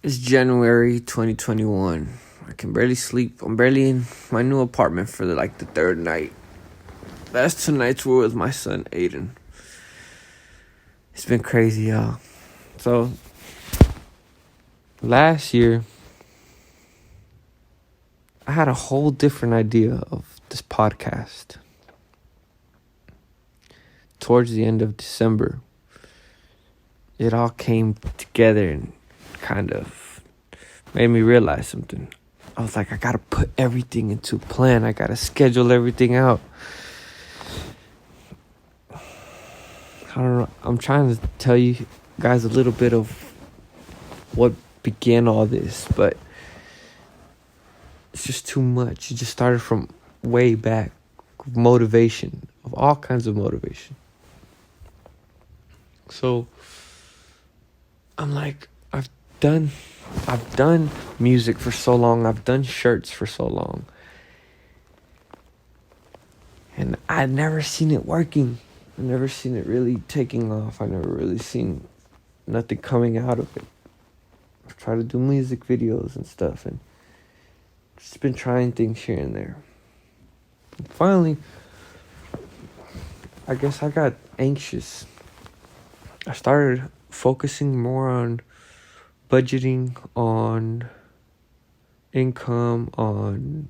It's January 2021. I can barely sleep. I'm barely in my new apartment for the third night. Last 2 nights were with my son, Aiden. It's been crazy, y'all. So, last year, I had a whole different idea of this podcast. Towards the end of December, it all came together and kind of made me realize something. I was like, I gotta put everything into a plan. I gotta schedule everything out. I don't know. I'm trying to tell you guys a little bit of what began all this, but it's just too much. It just started from way back. Motivation, of all kinds of motivation. So I'm like, I've done music for so long. I've done shirts for so long. And I'd never seen it working. I've never seen it really taking off. I never really seen nothing coming out of it. I've tried to do music videos and stuff and just been trying things here and there. And finally, I guess I got anxious. I started focusing more on budgeting, on income, on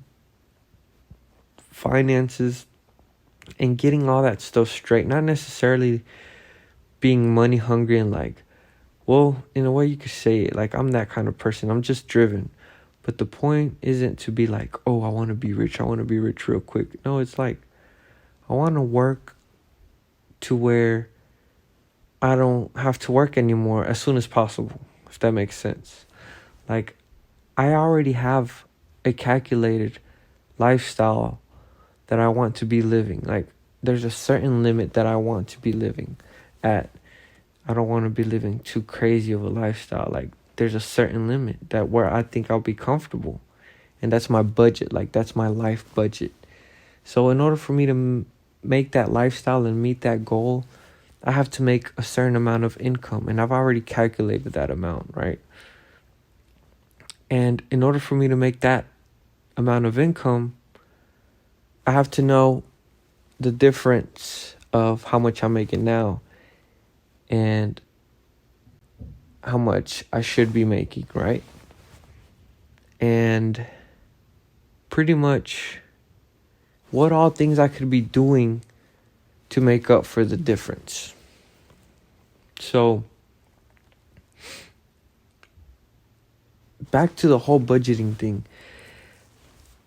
finances, and getting all that stuff straight. Not necessarily being money hungry and well, in a way you could say it, I'm that kind of person. I'm just driven. But the point isn't to be I want to be rich. I want to be rich real quick. No, it's I want to work to where I don't have to work anymore as soon as possible, if that makes sense. I already have a calculated lifestyle that I want to be living. There's a certain limit that I want to be living at. I don't want to be living too crazy of a lifestyle. There's a certain limit that where I think I'll be comfortable. And that's my budget. That's my life budget. So in order for me to make that lifestyle and meet that goal, I have to make a certain amount of income. And I've already calculated that amount, right? And in order for me to make that amount of income, I have to know the difference of how much I'm making now and how much I should be making, right? And pretty much what all things I could be doing to make up for the difference. So back to the whole budgeting thing.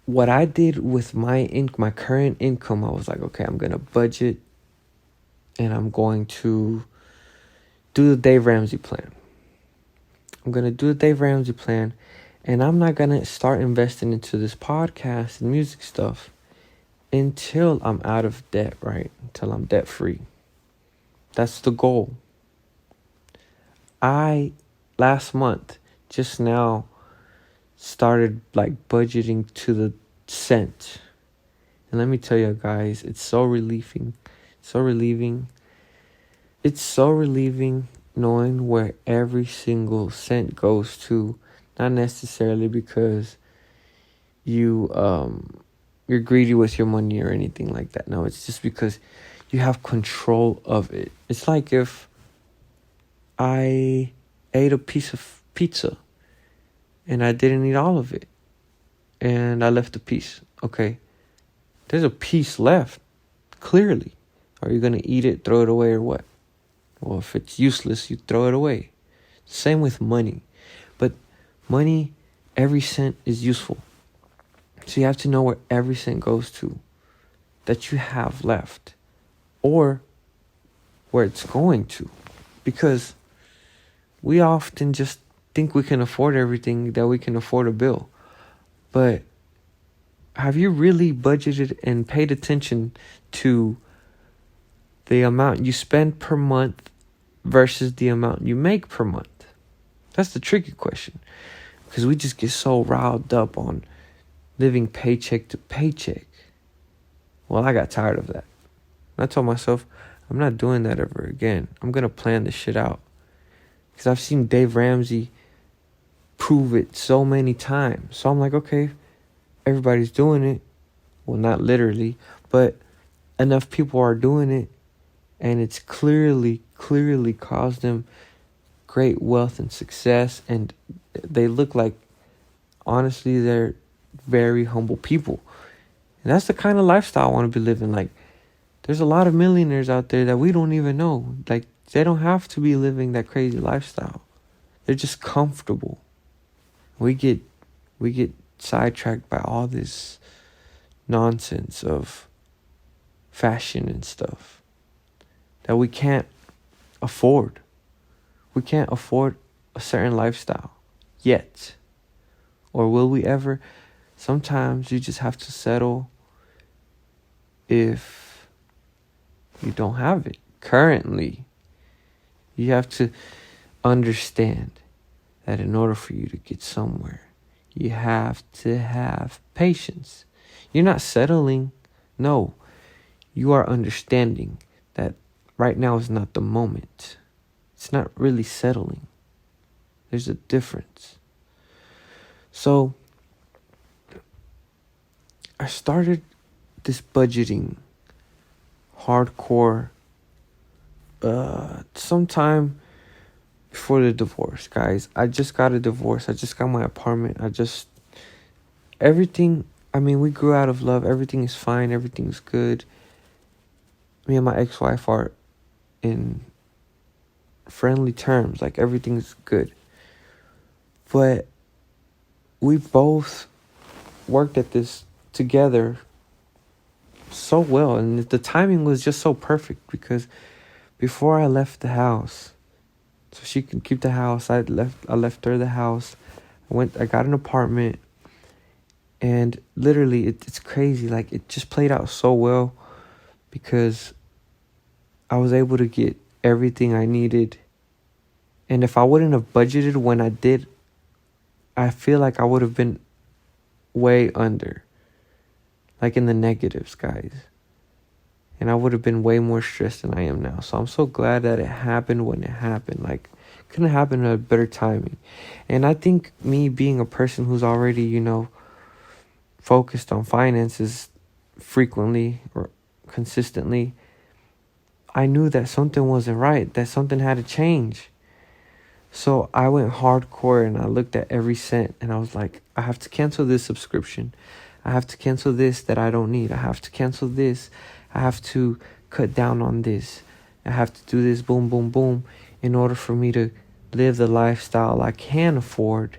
What I did with my current income, I was okay, I'm going to budget and I'm going to do the Dave Ramsey plan. I'm going to do the Dave Ramsey plan, and I'm not going to start investing into this podcast and music stuff until I'm out of debt, right? Until I'm debt free. That's the goal. I, last month, just now, started budgeting to the cent. And let me tell you guys, it's so relieving. So relieving. It's so relieving knowing where every single cent goes to. Not necessarily because you're greedy with your money or anything like that. No, it's just because you have control of it. It's like if I ate a piece of pizza and I didn't eat all of it and I left a piece. Okay, there's a piece left, clearly. Are you going to eat it, throw it away, or what? Well, if it's useless, you throw it away. Same with money. But money, every cent is useful. So you have to know where every cent goes to that you have left, or where it's going to. Because we often just think we can afford everything that we can afford a bill. But have you really budgeted and paid attention to the amount you spend per month versus the amount you make per month? That's the tricky question. Because we just get so riled up on living paycheck to paycheck. Well, I got tired of that. And I told myself, I'm not doing that ever again. I'm going to plan this shit out. Because I've seen Dave Ramsey prove it so many times. So I'm like, okay, everybody's doing it. Well, not literally, but enough people are doing it, and it's clearly caused them great wealth and success, and they look like, honestly, they're very humble people. And that's the kind of lifestyle I want to be living. Like, there's a lot of millionaires out there that we don't even know. Like, they don't have to be living that crazy lifestyle. They're just comfortable. We get sidetracked by all this nonsense of fashion and stuff that we can't afford. We can't afford a certain lifestyle yet. Or will we ever? Sometimes you just have to settle if you don't have it. Currently, you have to understand that in order for you to get somewhere, you have to have patience. You're not settling. No, you are understanding that right now is not the moment. It's not really settling. There's a difference. So I started this budgeting hardcore sometime before the divorce, guys. I just got a divorce. I just got my apartment. Everything, I mean, we grew out of love. Everything is fine. Everything's good. Me and my ex-wife are in friendly terms. Like, everything's good. But we both worked at this together so well, and the timing was just so perfect, because before I left the house, so she can keep the house, I left her the house. I got an apartment, and literally it's crazy. Like, it just played out so well, because I was able to get everything I needed. And if I wouldn't have budgeted when I did, I feel like I would have been way under, like in the negatives, guys. And I would have been way more stressed than I am now. So I'm so glad that it happened when it happened. Like, couldn't happen at a better timing. And I think me being a person who's already, focused on finances frequently or consistently, I knew that something wasn't right, that something had to change. So I went hardcore, and I looked at every cent, and I was like, I have to cancel this subscription. I have to cancel this that I don't need. I have to cancel this. I have to cut down on this. I have to do this, boom, boom, boom, in order for me to live the lifestyle I can afford,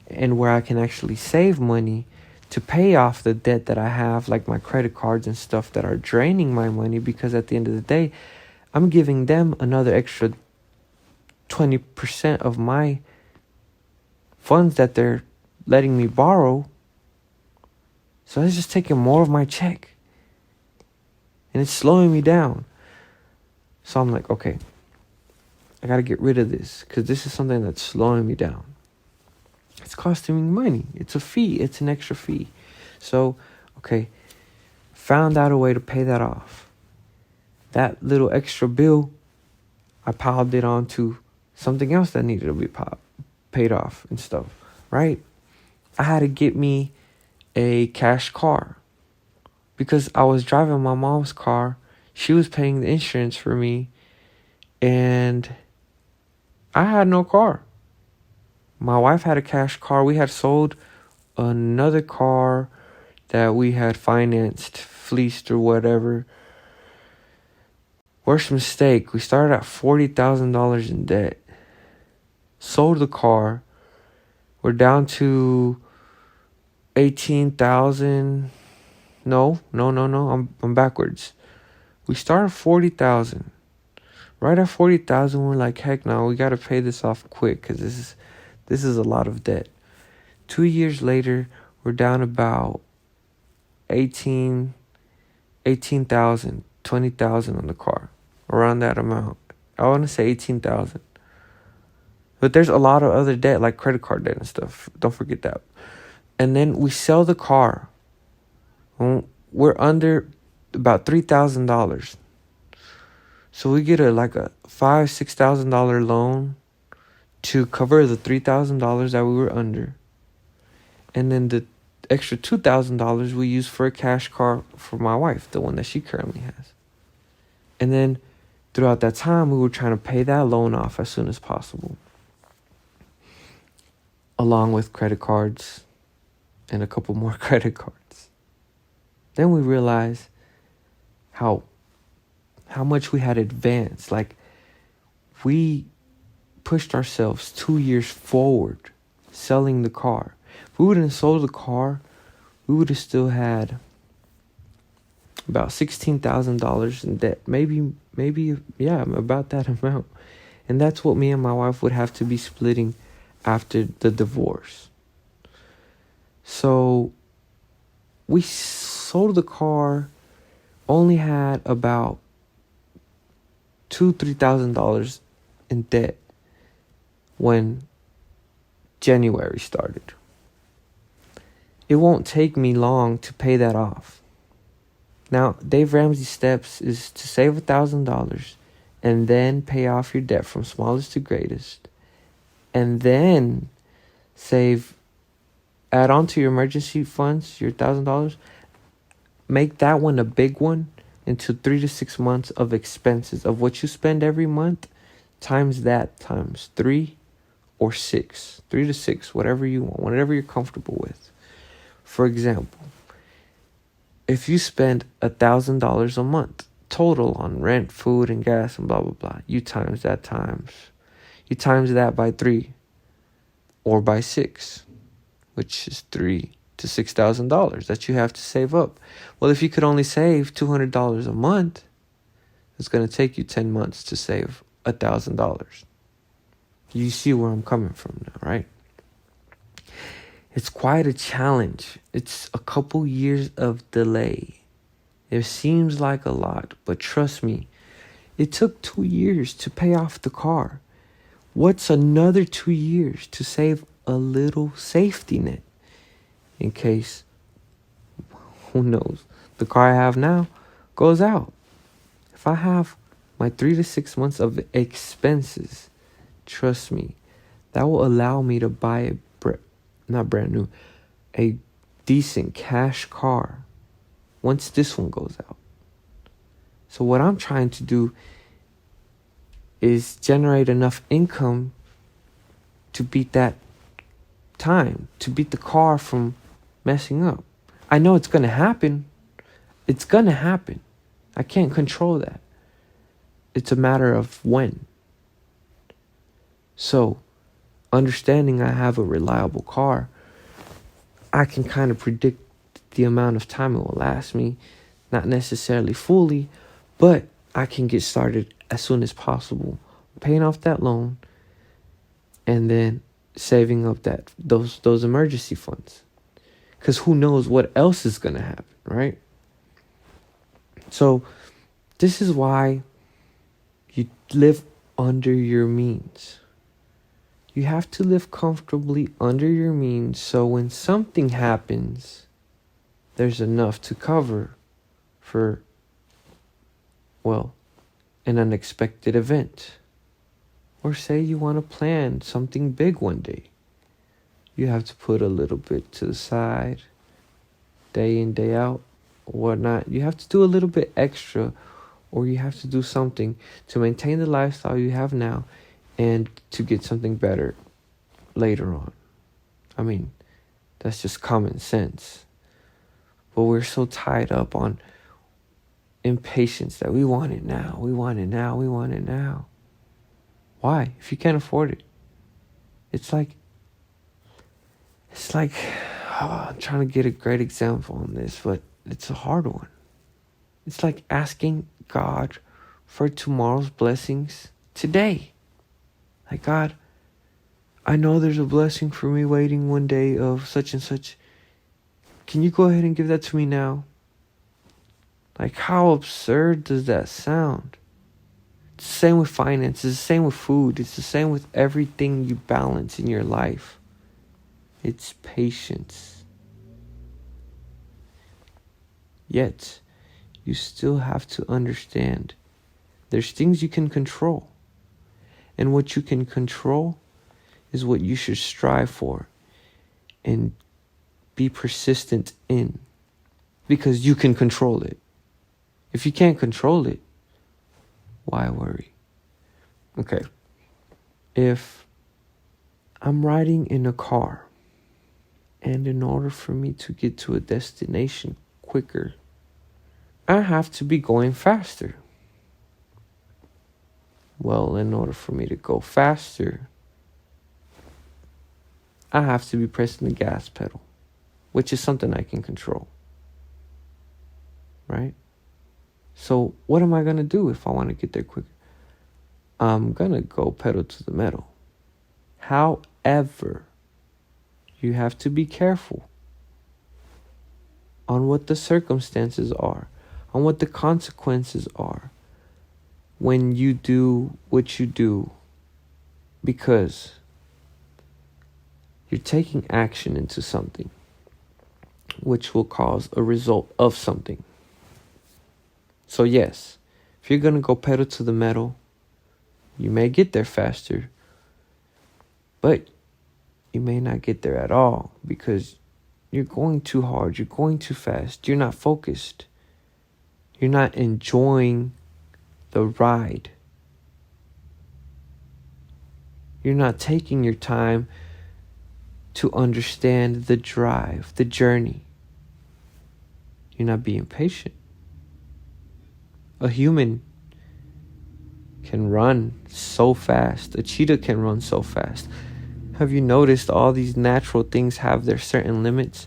and where I can actually save money to pay off the debt that I have, like my credit cards and stuff that are draining my money, because at the end of the day, I'm giving them another extra 20% of my funds that they're letting me borrow. So it's just taking more of my check, and it's slowing me down. So I'm like, okay, I got to get rid of this, because this is something that's slowing me down. It's costing me money. It's a fee. It's an extra fee. So, okay, found out a way to pay that off. That little extra bill, I piled it onto something else that needed to be paid off and stuff, right? I had to get me a cash car, because I was driving my mom's car. She was paying the insurance for me, and I had no car. My wife had a cash car. We had sold another car that we had financed, fleeced, or whatever. Worst mistake, we started at $40,000 in debt. Sold the car. We're down to 18,000. No. I'm backwards. We started 40,000. Right at 40,000, we're like, heck no, we gotta pay this off quick, because this is a lot of debt. 2 years later, we're down about 18,000, 20,000 on the car, around that amount. I want to say 18,000. But there's a lot of other debt, like credit card debt and stuff. Don't forget that. And then we sell the car. We're under about $3,000. So we get a $5,000-$6,000 loan to cover the $3,000 that we were under. And then the extra $2,000 we used for a cash car for my wife, the one that she currently has. And then throughout that time, we were trying to pay that loan off as soon as possible, along with credit cards and a couple more credit cards. Then we realized how much we had advanced. Like, we pushed ourselves 2 years forward selling the car. If we wouldn't have sold the car, we would have still had about $16,000 in debt. Maybe, yeah, about that amount. And that's what me and my wife would have to be splitting after the divorce. So we sold the car, only had about $2,000-$3,000 in debt when January started. It won't take me long to pay that off. Now, Dave Ramsey's steps is to save $1,000 and then pay off your debt from smallest to greatest, and then add on to your emergency funds, your $1,000, make that one a big one into 3 to 6 months of expenses of what you spend every month, times 3 or 6, 3 to 6, whatever you want, whatever you're comfortable with. For example, if you spend $1,000 a month total on rent, food, and gas, and blah, blah, blah, you times that by 3 or by 6, which is $3,000 to $6,000 that you have to save up. Well, if you could only save $200 a month, it's going to take you 10 months to save $1,000. You see where I'm coming from now, right? It's quite a challenge. It's a couple years of delay. It seems like a lot, but trust me, it took 2 years to pay off the car. What's another 2 years to save a little safety net in case, who knows, the car I have now goes out? If I have my 3 to 6 months of expenses, trust me, that will allow me to buy a decent cash car once this one goes out. So what I'm trying to do is generate enough income to beat that time, to beat the car from messing up. I know it's going to happen. It's going to happen. I can't control that. It's a matter of when. So, understanding I have a reliable car, I can kind of predict the amount of time it will last me. Not necessarily fully, but I can get started as soon as possible, paying off that loan and then saving up those emergency funds. Because who knows what else is going to happen, right? So this is why you live under your means. You have to live comfortably under your means so when something happens, there's enough to cover for, well, an unexpected event. Or say you want to plan something big one day. You have to put a little bit to the side, day in, day out, or whatnot. You have to do a little bit extra, or you have to do something to maintain the lifestyle you have now and to get something better later on. I mean, that's just common sense. But we're so tied up on impatience that we want it now, we want it now, we want it now. Why? If you can't afford it. It's like, I'm trying to get a great example on this, but it's a hard one. It's like asking God for tomorrow's blessings today. Like, God, I know there's a blessing for me waiting one day of such and such. Can you go ahead and give that to me now? Like, how absurd does that sound? It's the same with finance. It's the same with food. It's the same with everything you balance in your life. It's patience. Yet, you still have to understand there's things you can control. And what you can control is what you should strive for and be persistent in, because you can control it. If you can't control it, why worry? Okay. If I'm riding in a car, and in order for me to get to a destination quicker, I have to be going faster. Well, in order for me to go faster, I have to be pressing the gas pedal, which is something I can control. Right? So what am I going to do if I want to get there quicker? I'm going to go pedal to the metal. However, you have to be careful on what the circumstances are, on what the consequences are when you do what you do, because you're taking action into something which will cause a result of something. So yes, if you're going to go pedal to the metal, you may get there faster, but you may not get there at all because you're going too hard, you're going too fast, you're not focused, you're not enjoying the ride. You're not taking your time to understand the drive, the journey. You're not being patient. A human can run so fast. A cheetah can run so fast. Have you noticed all these natural things have their certain limits?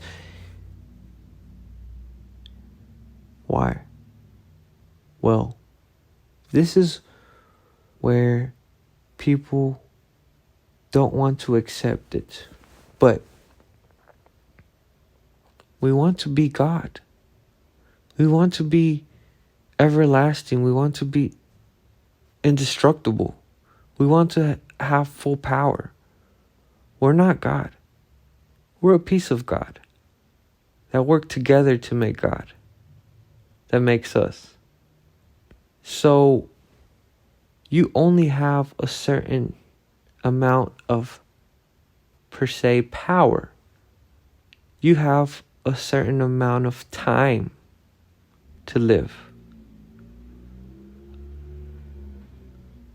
Why? Well, this is where people don't want to accept it. But we want to be God. We want to be everlasting. We want to be indestructible. We want to have full power. We're not God. We're a piece of God that work together to make God, that makes us. So you only have a certain amount of, per se, power. You have a certain amount of time to live.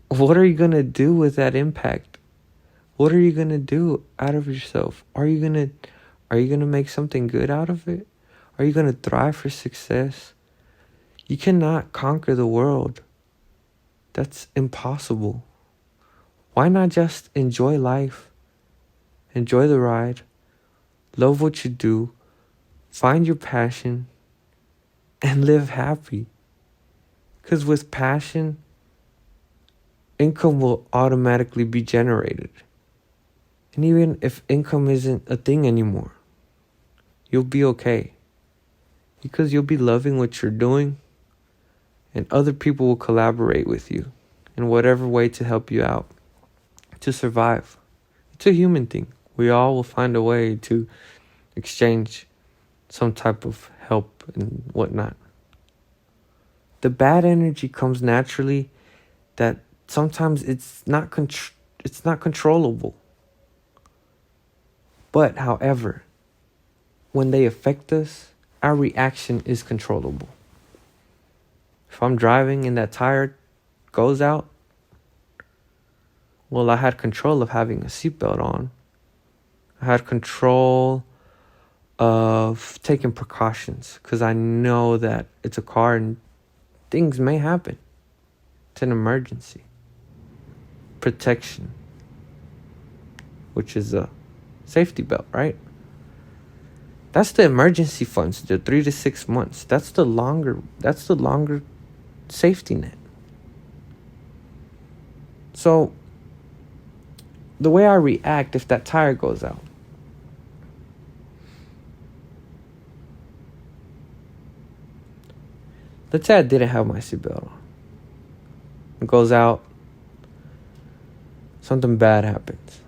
What are you going to do with that impact? What are you going to do out of yourself? Are you going to make something good out of it? Are you going to thrive for success? You cannot conquer the world. That's impossible. Why not just enjoy life? Enjoy the ride. Love what you do. Find your passion. And live happy. Because with passion, income will automatically be generated. And even if income isn't a thing anymore, you'll be okay. Because you'll be loving what you're doing, and other people will collaborate with you in whatever way to help you out, to survive. It's a human thing. We all will find a way to exchange some type of help and whatnot. The bad energy comes naturally, that sometimes it's not controllable. But however, when they affect us, our reaction is controllable. If I'm driving and that tire goes out, well, I had control of having a seatbelt on. I had control of taking precautions because I know that it's a car and things may happen. It's an emergency. Protection, which is a safety belt, right? That's the emergency funds, the 3 to 6 months. That's the longer safety net. So the way I react if that tire goes out, let's say I didn't have my seatbelt on. It goes out. Something bad happens.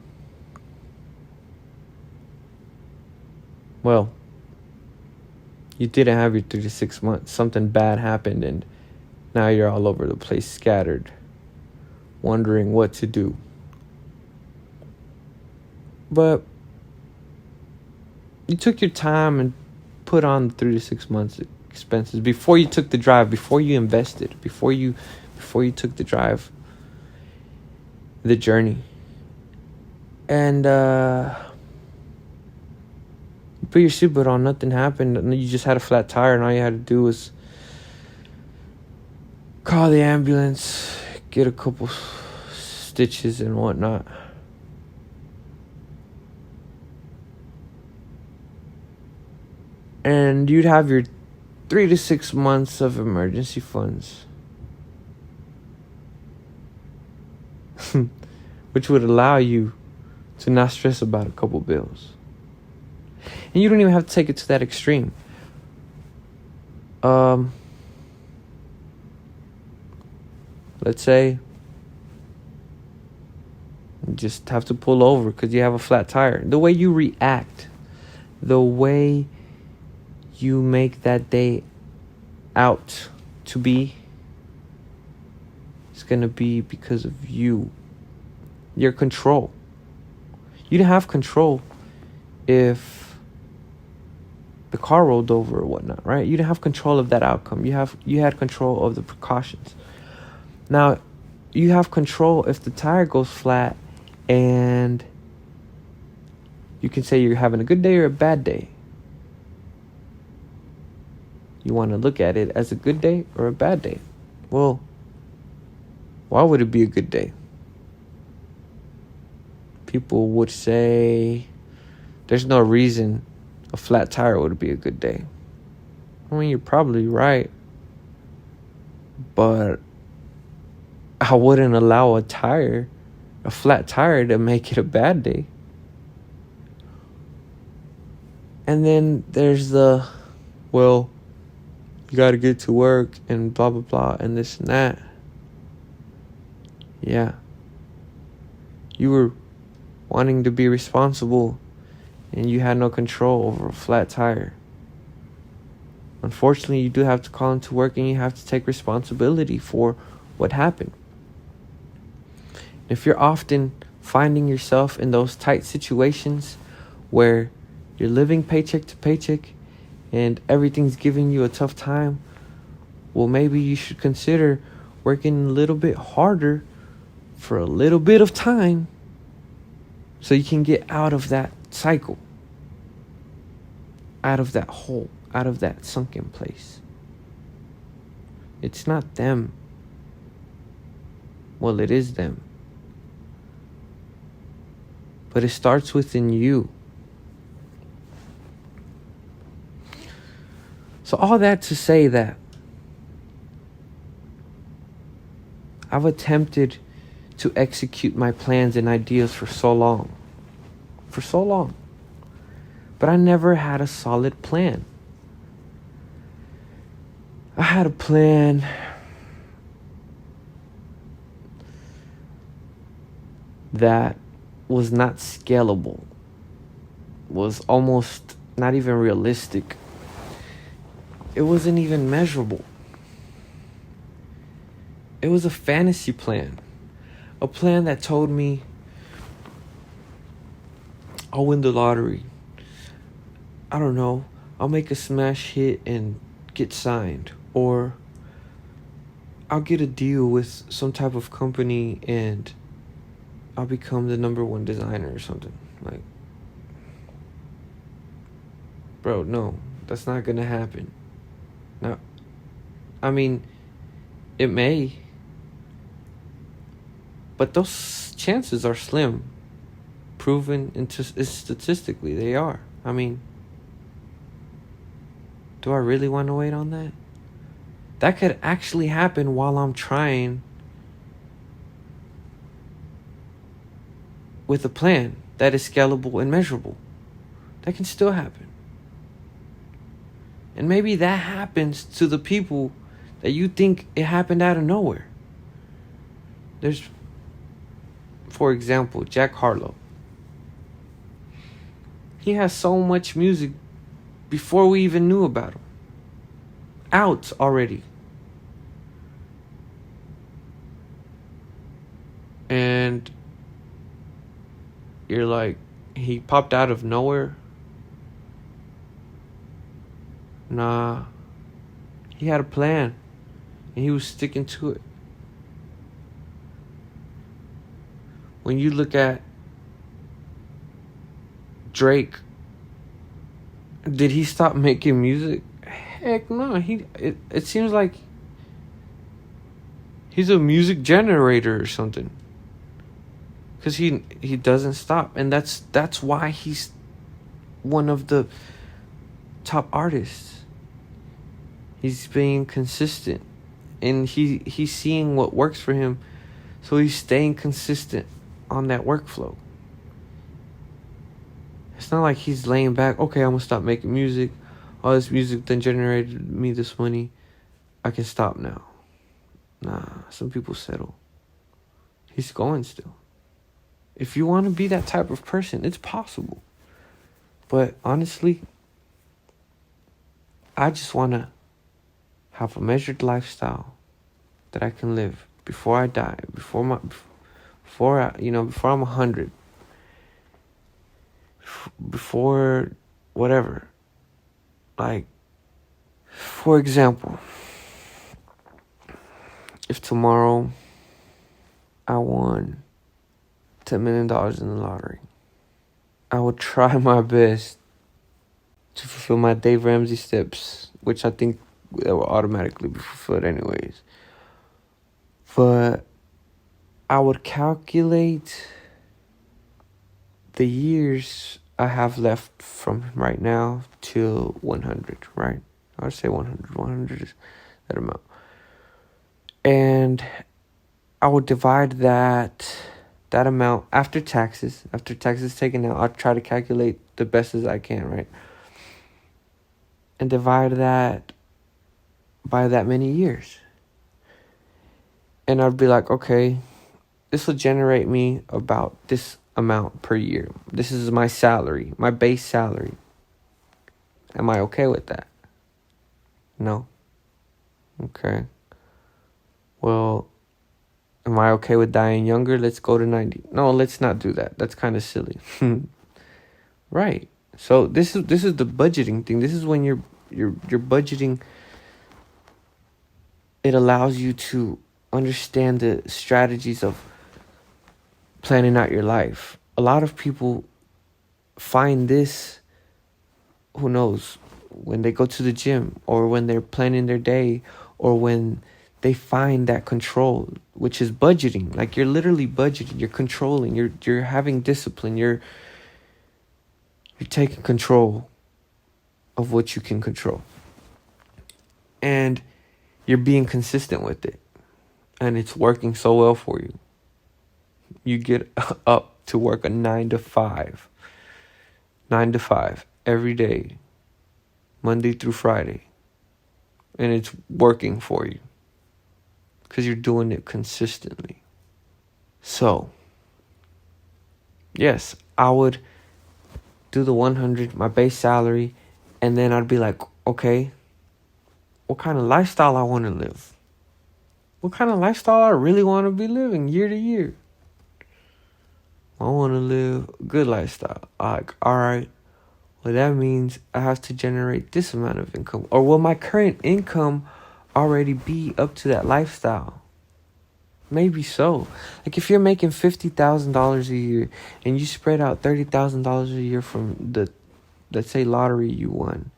Well, you didn't have your 3 to 6 months. Something bad happened and now you're all over the place, scattered, wondering what to do. But you took your time and put on 3 to 6 months expenses before you took the drive, before you invested, before you took the drive, the journey. And you put your seatbelt on, nothing happened, and you just had a flat tire, and all you had to do was call the ambulance, get a couple stitches and whatnot. And you'd have your 3 to 6 months of emergency funds, which would allow you to not stress about a couple bills. And you don't even have to take it to that extreme. Let's say you just have to pull over because you have a flat tire. The way you react, the way you make that day out to be, it's going to be because of you. Your control. You didn't have control if the car rolled over or whatnot, right? You didn't have control of that outcome. You had control of the precautions. Now, you have control if the tire goes flat, and you can say you're having a good day or a bad day. You want to look at it as a good day or a bad day. Well, why would it be a good day? People would say there's no reason a flat tire would be a good day. I mean, you're probably right. But I wouldn't allow a flat tire, to make it a bad day. And then there's the, well, you got to get to work and blah, blah, blah, and this and that. Yeah. You were wanting to be responsible, and you had no control over a flat tire. Unfortunately, you do have to call into work, and you have to take responsibility for what happened. If you're often finding yourself in those tight situations where you're living paycheck to paycheck and everything's giving you a tough time, well, maybe you should consider working a little bit harder for a little bit of time so you can get out of that cycle, out of that hole, out of that sunken place. It's not them. Well, it is them. But it starts within you. So all that to say that I've attempted to execute my plans and ideas for so long. But I never had a solid plan. I had a plan that was not scalable, was almost not even realistic. It wasn't even measurable. It was a fantasy plan. A plan that told me I'll win the lottery. I don't know. I'll make a smash hit and get signed. Or I'll get a deal with some type of company and I'll become the #1 designer or something. Like, bro, no, that's not gonna happen. Now, I mean, it may, but those chances are slim. Proven statistically, they are. I mean, do I really want to wait on that? That could actually happen while I'm trying with a plan that is scalable and measurable. That can still happen. And maybe that happens to the people that you think it happened out of nowhere. There's, for example, Jack Harlow. He has so much music before we even knew about him. Out already. And you're like, he popped out of nowhere. Nah, he had a plan, and he was sticking to it. When you look at Drake, did he stop making music? Heck no. It seems like he's a music generator or something. Cause he doesn't stop, and that's why he's one of the top artists. He's being consistent, and he's seeing what works for him, so he's staying consistent on that workflow. It's not like he's laying back, okay, I'm gonna stop making music. All this music then generated me this money, I can stop now. Nah, some people settle. He's going still. If you want to be that type of person, it's possible. But honestly, I just want to have a measured lifestyle that I can live before I die, before I'm 100, before whatever. Like, for example, if tomorrow I won $10 million in the lottery, I would try my best to fulfill my Dave Ramsey steps, which I think that will automatically be fulfilled anyways. But I would calculate the years I have left from right now till 100, right? I would say 100. 100 is that amount. And I would divide that amount after taxes taken out. I'll try to calculate the best as I can, right? And divide that by that many years. And I'd be like, okay, this will generate me about this amount per year. This is my salary, my base salary. Am I okay with that? No. Okay. Well, am I okay with dying younger? Let's go to 90. No, let's not do that. That's kind of silly. Right. So this is the budgeting thing. This is when you're budgeting. It allows you to understand the strategies of planning out your life. A lot of people find this, who knows, when they go to the gym, or when they're planning their day, or when they find that control, which is budgeting. Like, you're literally budgeting, you're controlling, you're having discipline, you're taking control of what you can control. And you're being consistent with it. And it's working so well for you. You get up to work a 9 to 5. 9 to 5 every day, Monday through Friday. And it's working for you, because you're doing it consistently. So, yes, I would do the 100, my base salary, and then I'd be like, okay, what kind of lifestyle I want to live? What kind of lifestyle I really want to be living year to year? I want to live a good lifestyle. Like, all right, well, that means I have to generate this amount of income. Or will my current income already be up to that lifestyle? Maybe so. Like, if you're making $50,000 a year and you spread out $30,000 a year from the, let's say, lottery you won,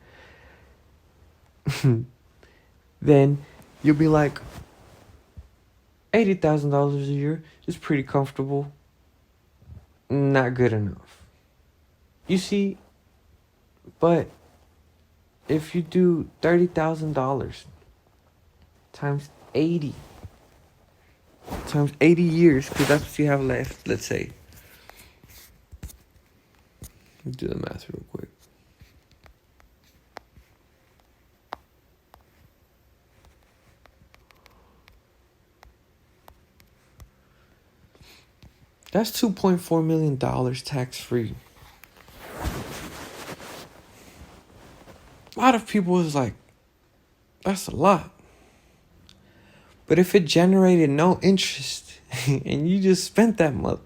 then you'll be like, $80,000 a year is pretty comfortable. Not good enough. You see, but if you do $30,000 times 80 years, because that's what you have left, let's say. Let's do the math real quick. That's $2.4 million tax-free. A lot of people is like, that's a lot. But if it generated no interest and you just spent that month,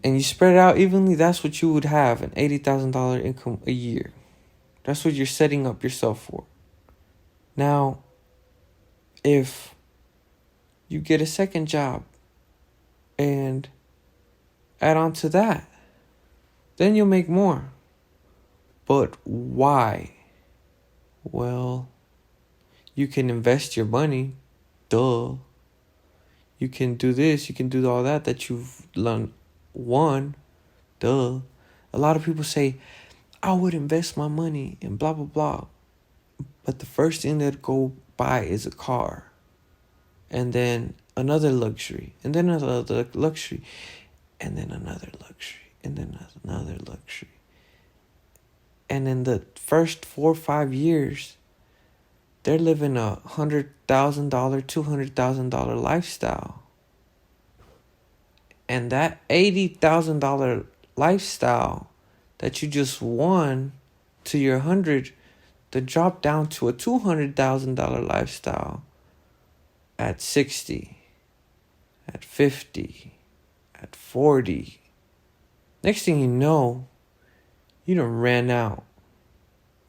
and you spread it out evenly, that's what you would have, an $80,000 income a year. That's what you're setting up yourself for. Now, if you get a second job and add on to that, then you'll make more. But why? Well, you can invest your money. Duh. You can do this, you can do all that you've won. Duh. A lot of people say, I would invest my money in blah, blah, blah. But the first thing they'd go buy is a car. And then another luxury. And then another luxury. And then another luxury. And then another luxury. And in the first 4 or 5 years, they're living a $100,000, $200,000 lifestyle. And that $80,000 lifestyle that you just won to your 100, to drop down to a $200,000 lifestyle at 60, at 50, at 40. Next thing you know, you done ran out.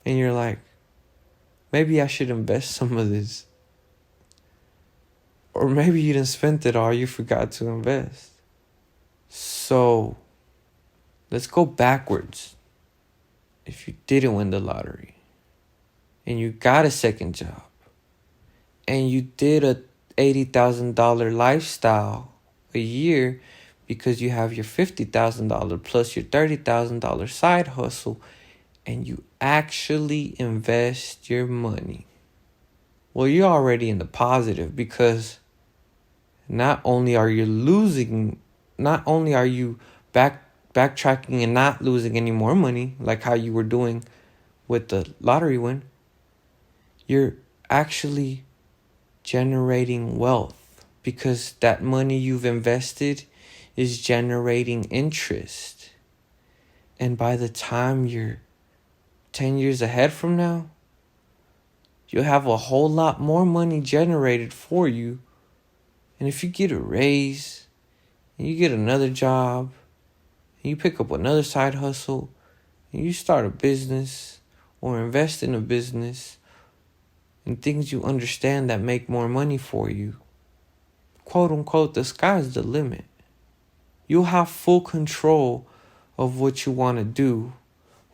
And you're like, maybe I should invest some of this. Or maybe you done spent it all, you forgot to invest. So, let's go backwards. If you didn't win the lottery, and you got a second job, and you did a $80,000 lifestyle a year because you have your $50,000 plus your $30,000 side hustle, and you actually invest your money, well, you're already in the positive, because not only are you backtracking and not losing any more money, like how you were doing with the lottery win, you're actually generating wealth, because that money you've invested is generating interest. And by the time you're 10 years ahead from now, you'll have a whole lot more money generated for you. And if you get a raise, and you get another job, and you pick up another side hustle, and you start a business or invest in a business and things you understand that make more money for you, quote unquote, the sky's the limit. You'll have full control of what you want to do,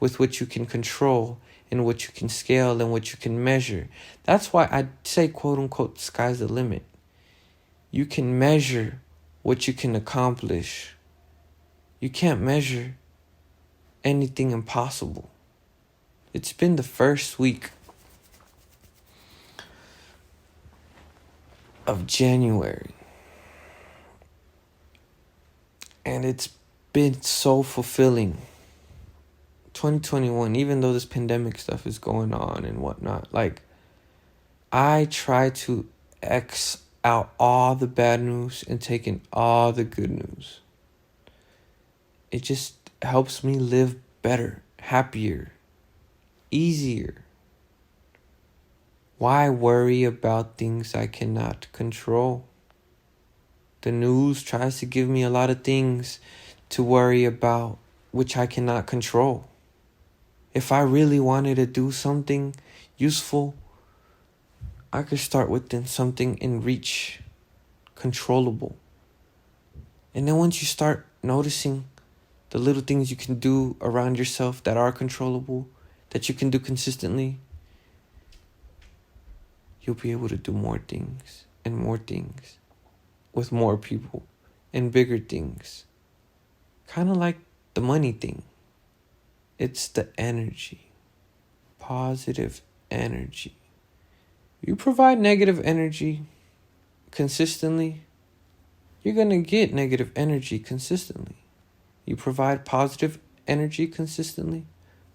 with what you can control and what you can scale and what you can measure. That's why I say, quote unquote, the sky's the limit. You can measure what you can accomplish. You can't measure anything impossible. It's been the first week of January, and it's been so fulfilling. 2021, even though this pandemic stuff is going on and whatnot, like, I try to X out all the bad news and take in all the good news. It just helps me live better, happier, easier. Why worry about things I cannot control? The news tries to give me a lot of things to worry about, which I cannot control. If I really wanted to do something useful, I could start within something in reach, controllable. And then once you start noticing the little things you can do around yourself that are controllable, that you can do consistently, you'll be able to do more things and more things with more people and bigger things. Kind of like the money thing. It's the energy, positive energy. You provide negative energy consistently, you're going to get negative energy consistently. You provide positive energy consistently,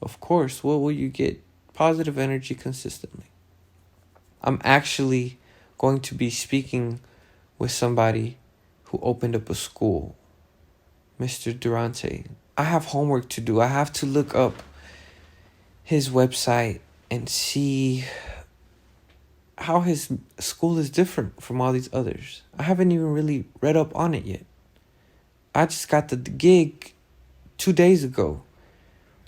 of course, what will you get? Positive energy consistently. I'm actually going to be speaking with somebody who opened up a school, Mr. Durante. I have homework to do. I have to look up his website and see how his school is different from all these others. I haven't even really read up on it yet. I just got the gig 2 days ago.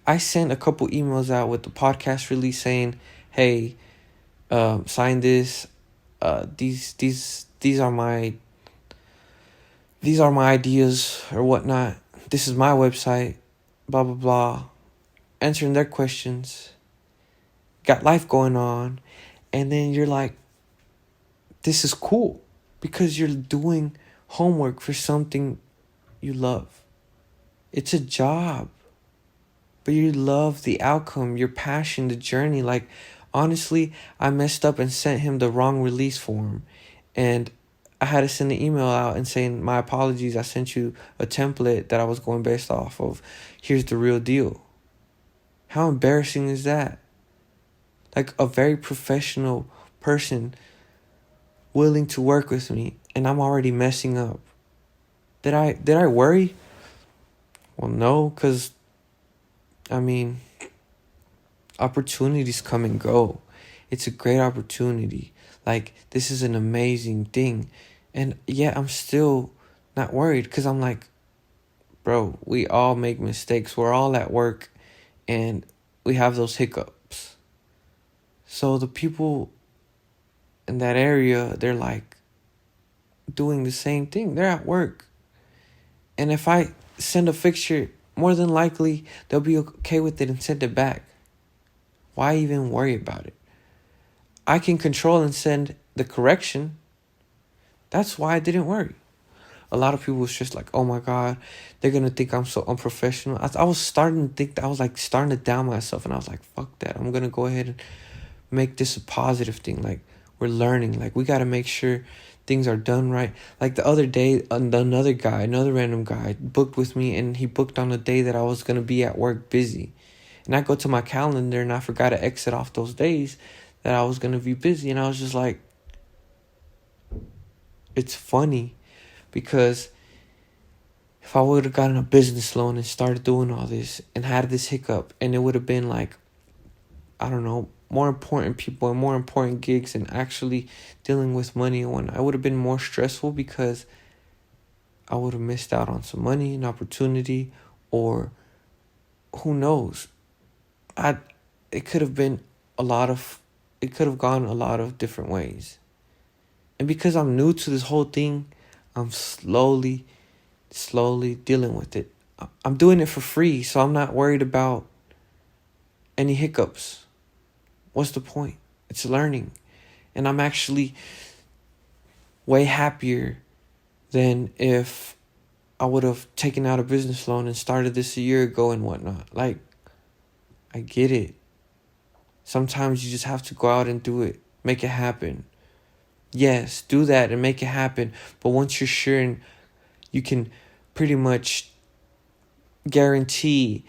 I sent a couple emails out with the podcast release saying, "Hey, sign this. These are my ideas or whatnot. This is my website. Blah blah blah." Answering their questions. Got life going on, and then you're like, "This is cool," because you're doing homework for something you love. It's a job, but you love the outcome, your passion, the journey. Like, honestly, I messed up and sent him the wrong release form, and I had to send an email out and saying, "My apologies, I sent you a template that I was going based off of. Here's the real deal." How embarrassing is that? Like, a very professional person willing to work with me, and I'm already messing up. Did I worry? Well, no, because, I mean, opportunities come and go. It's a great opportunity. Like, this is an amazing thing. And yet I'm still not worried, because I'm like, bro, we all make mistakes. We're all at work, and we have those hiccups. So the people in that area, they're like doing the same thing. They're at work. And if I send a fixture, more than likely they'll be okay with it and send it back. Why even worry about it? I can control and send the correction. That's why I didn't worry. A lot of people was just like, "Oh my God, they're going to think I'm so unprofessional." I was starting to think, I was like starting to doubt myself. And I was like, fuck that. I'm going to go ahead and make this a positive thing. Like, we're learning. Like, we got to make sure things are done right. Like, the other day, another random guy booked with me, and he booked on a day that I was going to be at work busy. And I go to my calendar, and I forgot to exit off those days that I was going to be busy. And I was just like, it's funny, because if I would have gotten a business loan and started doing all this and had this hiccup, and it would have been like, I don't know, more important people and more important gigs and actually dealing with money and whatnot, I would have been more stressful, because I would have missed out on some money, an opportunity, or who knows. It could have gone a lot of different ways. And because I'm new to this whole thing, I'm slowly dealing with it. I'm doing it for free, so I'm not worried about any hiccups. What's the point? It's learning. And I'm actually way happier than if I would have taken out a business loan and started this a year ago and whatnot. Like, I get it. Sometimes you just have to go out and do it. Make it happen. Yes, do that and make it happen. But once you're sure and you can pretty much guarantee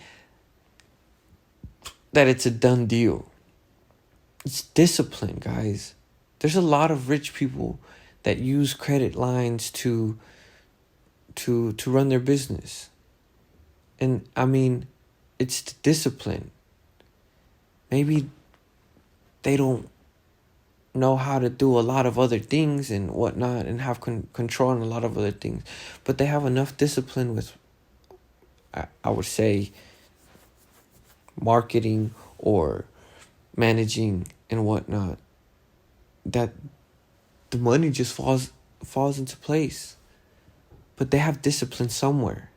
that it's a done deal. It's discipline, guys. There's a lot of rich people that use credit lines to run their business. And I mean, it's the discipline. Maybe they don't know how to do a lot of other things and whatnot, and have control on a lot of other things, but they have enough discipline with, I would say, marketing or managing and whatnot, that the money just falls into place. But they have discipline somewhere.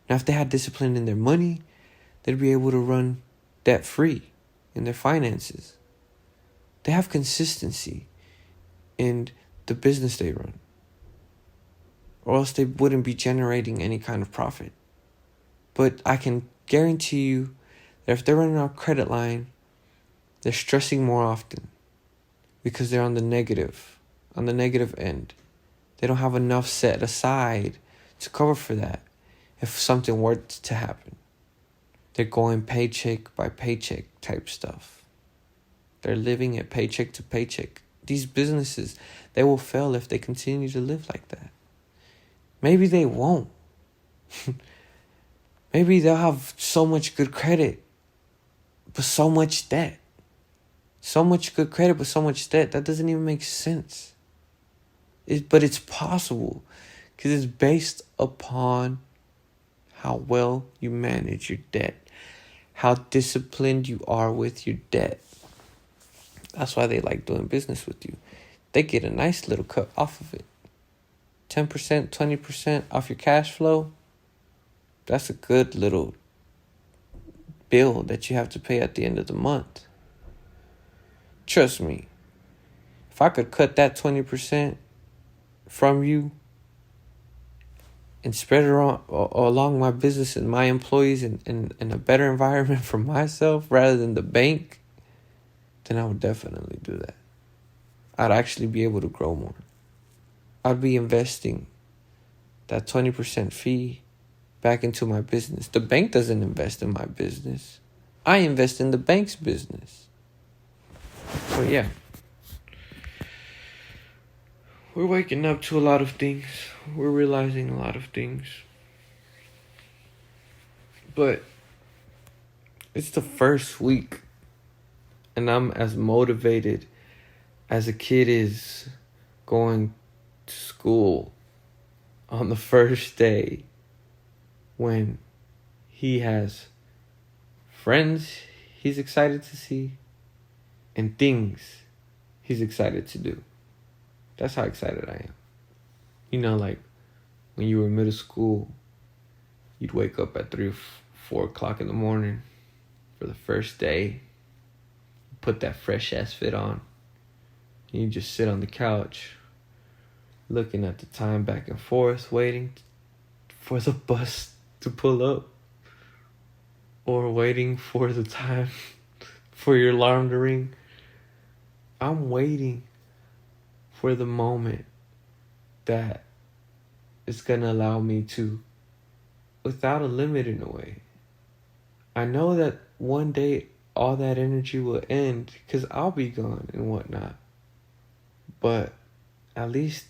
Now, if they had discipline in their money, they'd be able to run debt free in their finances. They have consistency in the business they run, or else they wouldn't be generating any kind of profit. But I can guarantee you that if they're running a credit line, they're stressing more often, because they're on the negative end. They don't have enough set aside to cover for that if something were to happen. They're going paycheck by paycheck type stuff. They're living at paycheck to paycheck. These businesses, they will fail if they continue to live like that. Maybe they won't. Maybe they'll have so much good credit, but so much debt. So much good credit, but so much debt. That doesn't even make sense. But it's possible. Because it's based upon how well you manage your debt, how disciplined you are with your debt. That's why they like doing business with you. They get a nice little cut off of it. 10%, 20% off your cash flow. That's a good little bill that you have to pay at the end of the month. Trust me, if I could cut that 20% from you and spread it along my business and my employees in a better environment for myself rather than the bank, then I would definitely do that. I'd actually be able to grow more. I'd be investing that 20% fee back into my business. The bank doesn't invest in my business. I invest in the bank's business. So yeah, we're waking up to a lot of things. We're realizing a lot of things. But it's the first week, and I'm as motivated as a kid is going to school on the first day when he has friends he's excited to see and things he's excited to do. That's how excited I am. You know, like when you were in middle school, you'd wake up at 3 or 4 o'clock in the morning for the first day, put that fresh ass fit on, and you just sit on the couch looking at the time back and forth, waiting for the bus to pull up, or waiting for the time for your alarm to ring. I'm waiting for the moment that is going to allow me to, without a limit in a way. I know that one day all that energy will end because I'll be gone and whatnot. But at least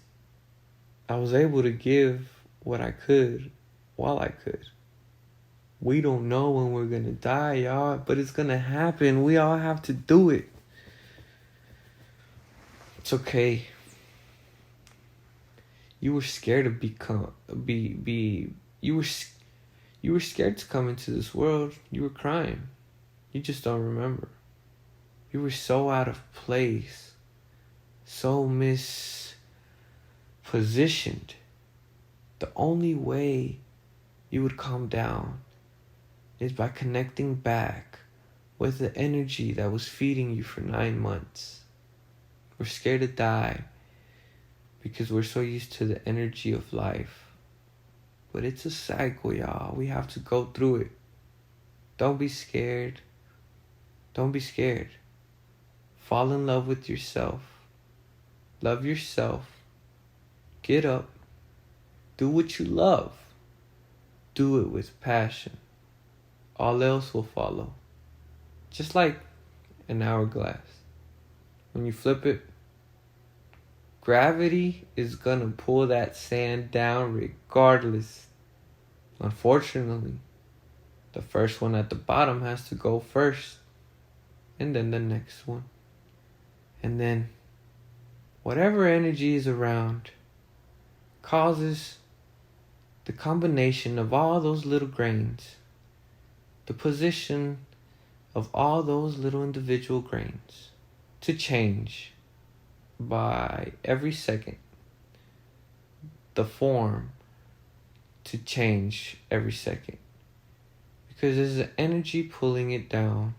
I was able to give what I could while I could. We don't know when we're going to die, y'all, but it's going to happen. We all have to do it. It's okay. You were scared to you were scared to come into this world. You were crying. You just don't remember. You were so out of place, so mispositioned. The only way you would calm down is by connecting back with the energy that was feeding you for 9 months. We're scared to die because we're so used to the energy of life. But it's a cycle, y'all. We have to go through it. Don't be scared. Don't be scared. Fall in love with yourself. Love yourself. Get up. Do what you love. Do it with passion. All else will follow. Just like an hourglass. When you flip it, gravity is gonna pull that sand down regardless. Unfortunately, the first one at the bottom has to go first, and then the next one. And then whatever energy is around causes the combination of all those little grains, the position of all those little individual grains to change by every second. The form to change every second. Because there's an energy pulling it down,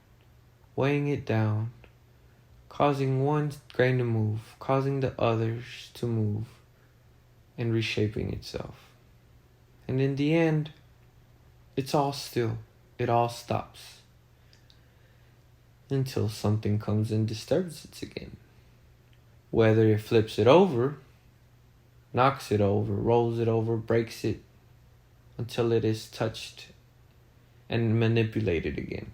weighing it down, causing one grain to move, causing the others to move, and reshaping itself. And in the end, it's all still. It all stops. Until something comes and disturbs it again. Whether it flips it over, knocks it over, rolls it over, breaks it, until it is touched and manipulated again.